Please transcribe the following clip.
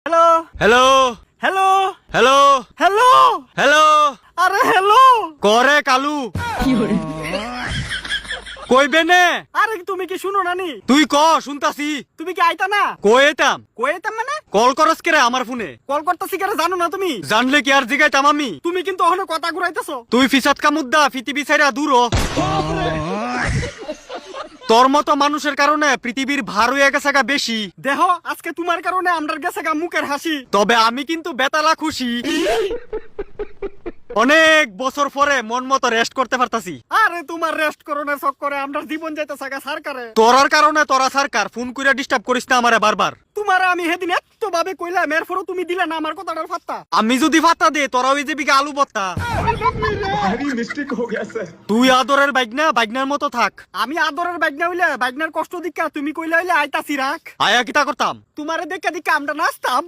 Hello hello hello hello hello hello আরে hello করে কালু কইবে নে আরে তুমি কি শুনো নানি? তুই ক শুনতাছি তুমি কি আইতা না? কইতাম কইতাম মানে কল করস কে রে আমার ফোনে কল করতেছি কেন জানো না তুমি? জানলে কি আর জিগাইতাম আমি তুমি কিন্তু অহনো কথা ঘুরাইতেছো। তুই ফিসাত কামুদ্দা পৃথিবী ছাইরা দূর হ। তোর মতো মানুষের কারণে পৃথিবীর ভার হয়ে গেছে গা বেশি। দেহ আজকে তোমার কারণে আমরার গেছে গা মুখের হাসি। তবে আমি কিন্তু বেতালা খুশি। অনেক বছর পরে মন মতো রেস্ট করতে পারতাছি। আরে তোমার রেস্ট করো না শখ করে আমরা জীবন যাইতেছে গা সরকারে। তোরার কারণে তোরা সরকার ফোন কইরা ডিস্টার্ব করিস না আমারে বারবার। তোমার আমি হেদিন এত ভাবে কইলাম এরপরও তুমি দিলে না আমার কথাটার পাত্তা। আমি যদি ফাত্তা দে তোরা ওই যে বিঘা আলু বত্তা। তুই আদরের বাইগনা বাইগনার মতো থাক। আমি আদরের বাইগনা হইলে বাইগনার কষ্ট দিকা তুমি কইলা হইলে আইতাছি রাখ। আয়া কিতা করতাম তোমারে দেখে আমরা নাচতাম।